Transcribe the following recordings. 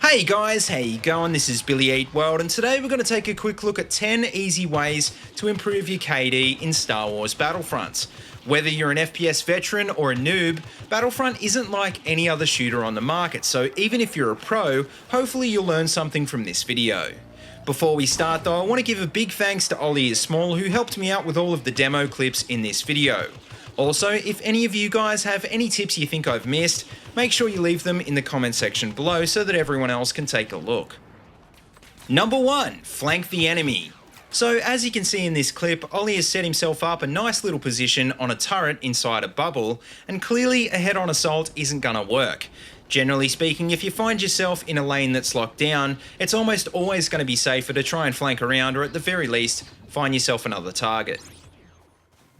Hey guys, how you going? This is BillyEatWorld, and today we're going to take a quick look at 10 easy ways to improve your KD in Star Wars Battlefront. Whether you're an FPS veteran or a noob, Battlefront isn't like any other shooter on the market, so even if you're a pro, hopefully you'll learn something from this video. Before we start though, I want to give a big thanks to Ollie is Small, who helped me out with all of the demo clips in this video. Also, if any of you guys have any tips you think I've missed, make sure you leave them in the comment section below so that everyone else can take a look. Number 1, flank the enemy. So as you can see in this clip, Ollie has set himself up a nice little position on a turret inside a bubble, and clearly a head-on assault isn't gonna work. Generally speaking, if you find yourself in a lane that's locked down, it's almost always going to be safer to try and flank around, or at the very least, find yourself another target.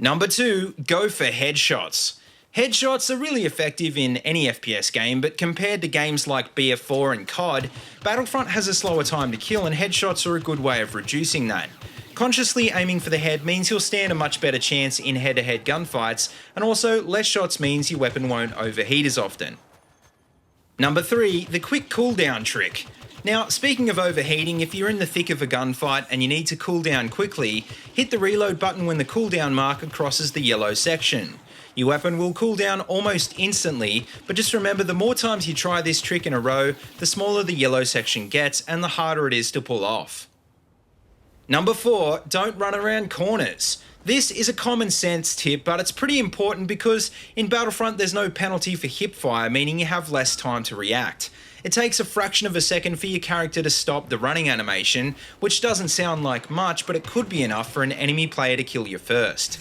Number 2, go for headshots. Headshots are really effective in any FPS game, but compared to games like BF4 and COD, Battlefront has a slower time to kill, and headshots are a good way of reducing that. Consciously aiming for the head means you'll stand a much better chance in head-to-head gunfights, and also less shots means your weapon won't overheat as often. Number 3, the quick cooldown trick. Now, speaking of overheating, if you're in the thick of a gunfight and you need to cool down quickly, hit the reload button when the cooldown marker crosses the yellow section. Your weapon will cool down almost instantly, but just remember, the more times you try this trick in a row, the smaller the yellow section gets and the harder it is to pull off. Number 4, don't run around corners. This is a common sense tip, but it's pretty important because in Battlefront there's no penalty for hipfire, meaning you have less time to react. It takes a fraction of a second for your character to stop the running animation, which doesn't sound like much, but it could be enough for an enemy player to kill you first.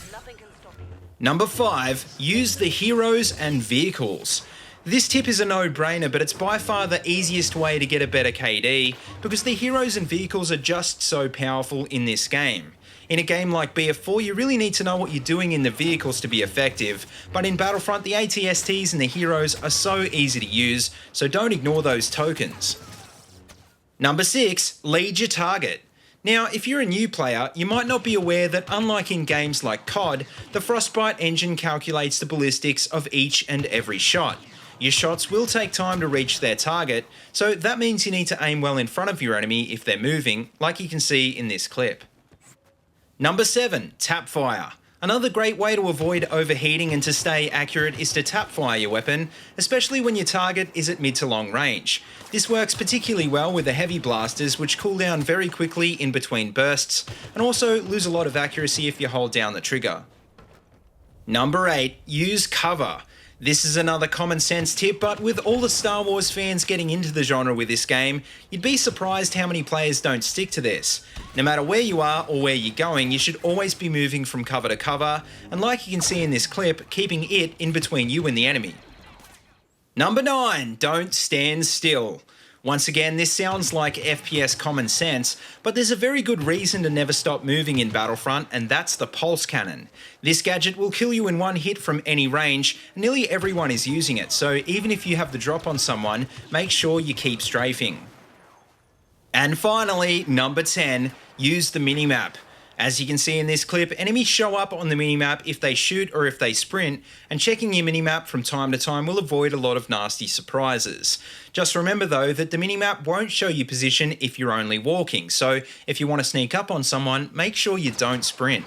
Number 5, use the heroes and vehicles. This tip is a no-brainer, but it's by far the easiest way to get a better KD, because the heroes and vehicles are just so powerful in this game. In a game like BF4, you really need to know what you're doing in the vehicles to be effective, but in Battlefront, the ATSTs and the heroes are so easy to use, so don't ignore those tokens. Number 6, lead your target. Now, if you're a new player, you might not be aware that unlike in games like COD, the Frostbite engine calculates the ballistics of each and every shot. Your shots will take time to reach their target, so that means you need to aim well in front of your enemy if they're moving, like you can see in this clip. Number 7, tap fire. Another great way to avoid overheating and to stay accurate is to tap fire your weapon, especially when your target is at mid to long range. This works particularly well with the heavy blasters, which cool down very quickly in between bursts, and also lose a lot of accuracy if you hold down the trigger. Number 8, use cover. This is another common sense tip, but with all the Star Wars fans getting into the genre with this game, you'd be surprised how many players don't stick to this. No matter where you are or where you're going, you should always be moving from cover to cover, and like you can see in this clip, keeping it in between you and the enemy. Number 9, don't stand still. Once again, this sounds like FPS common sense, but there's a very good reason to never stop moving in Battlefront, and that's the pulse cannon. This gadget will kill you in one hit from any range, and nearly everyone is using it, so even if you have the drop on someone, make sure you keep strafing. And finally, number 10, use the minimap. As you can see in this clip, enemies show up on the minimap if they shoot or if they sprint, and checking your minimap from time to time will avoid a lot of nasty surprises. Just remember though that the minimap won't show you position if you're only walking, so if you want to sneak up on someone, make sure you don't sprint.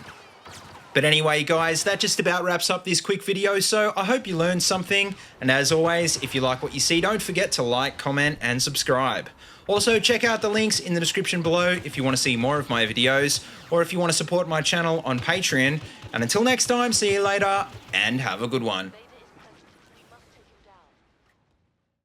But anyway guys, that just about wraps up this quick video, so I hope you learned something, and as always, if you like what you see, don't forget to like, comment and subscribe. Also, check out the links in the description below if you want to see more of my videos, or if you want to support my channel on Patreon. And until next time, see you later, and have a good one.